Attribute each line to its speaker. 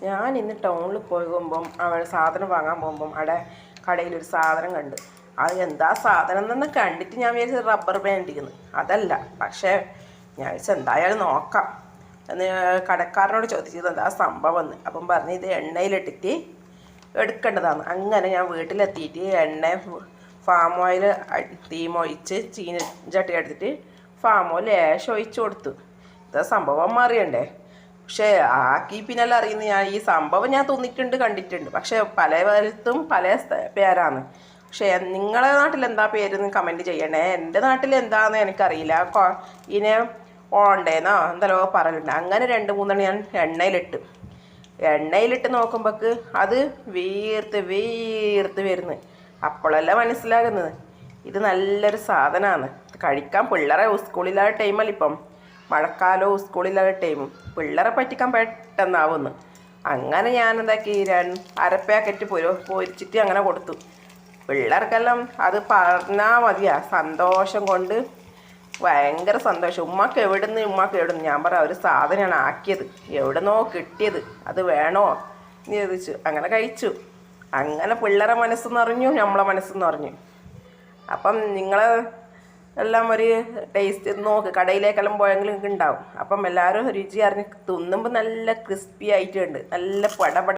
Speaker 1: ഞാൻ ഇന്ന് ടൗണിൽ പോകുമ്പം അവിടെ സാധനം വാങ്ങാൻ പോകുമ്പം അവിടെ കടയിലൊരു സാധനം കണ്ട്. അത് എന്താ സാധനം എന്നൊന്ന് കണ്ടിട്ട് ഞാൻ വിചാരിച്ചത് റബ്ബർ ബാൻഡ് ഇരിക്കുന്നു. അതല്ല, പക്ഷേ ഞാൻ വിചാരിച്ചത് എന്തായാലും നോക്കാം എന്ന് കടക്കാരനോട് ചോദിച്ചത് എന്താ സംഭവം എന്ന്. അപ്പം പറഞ്ഞ് ഇത് എണ്ണയിലിട്ടിട്ട് എടുക്കേണ്ടതാണ്. അങ്ങനെ ഞാൻ വീട്ടിലെത്തിയിട്ട് എണ്ണ ഫാം ഓയിൽ തീമൊഴിച്ച് ചീനച്ചട്ടി എടുത്തിട്ട് ഫാം ഓയിൽ ലേശം ഒഴിച്ച് കൊടുത്തു. ഇതാ സംഭവം മാറിയണ്ടേ. പക്ഷേ ആക്കി പിന്നെല്ലാം അറിയുന്നത് ഞാൻ ഈ സംഭവം ഞാൻ തോന്നിയിട്ടുണ്ട്, കണ്ടിട്ടുണ്ട്. പക്ഷേ പല സ്ഥലത്തും പല പേരാണ്. പക്ഷേ നിങ്ങളെ നാട്ടിൽ എന്താ പേരെന്ന് കമൻറ്റ് ചെയ്യണേ. എൻ്റെ നാട്ടിൽ എന്താണെന്ന് എനിക്കറിയില്ല. ഇതിനെ ഓണ്ടേന്നോ എന്തല്ലോ പറയലുണ്ട്. അങ്ങനെ 2-3 ഞാൻ എണ്ണയിലിട്ട് നോക്കുമ്പോൾക്ക് അത് വീർത്ത് വരുന്നു. അപ്പോഴല്ല മനസ്സിലാകുന്നത് ഇത് നല്ലൊരു സാധനമാണ്. കഴിക്കാൻ പിള്ളേരെ സ്കൂളില്ലാത്ത ടൈമല്ല ഇപ്പം, മഴക്കാലവും സ്കൂളില്ലാത്ത ടൈമും പിള്ളേരെ പറ്റിക്കാൻ പെട്ടെന്നാവുന്നു. അങ്ങനെ ഞാനെന്താക്കി 1/2 പാക്കറ്റ് പൊരിച്ചിട്ട് അങ്ങനെ കൊടുത്തു. പിള്ളേർക്കെല്ലാം അത് പറഞ്ഞാൽ മതിയാ, സന്തോഷം കൊണ്ട് ഭയങ്കര സന്തോഷം. ഉമ്മാക്ക് എവിടുന്ന് ഞാൻ പറയാം ഒരു സാധനമാണ് ആക്കിയത്, എവിടുന്നോ കിട്ടിയത്, അത് വേണോ എന്ന് ചോദിച്ചു. അങ്ങനെ കഴിച്ചു. അങ്ങനെ പിള്ളേരെ മനസ്സെന്ന് അറിഞ്ഞു, നമ്മളെ മനസ്സെന്ന് അറിഞ്ഞു. അപ്പം നിങ്ങളെ എല്ലാം ഒരു ടേസ്റ്റ് നോക്ക്. കടയിലേക്കെല്ലാം പോയെങ്കിലും ഉണ്ടാവും. അപ്പം എല്ലാവരും രുചി അറിഞ്ഞ് തിന്നുമ്പോൾ നല്ല ക്രിസ്പി ആയിട്ടുണ്ട്, നല്ല പടപട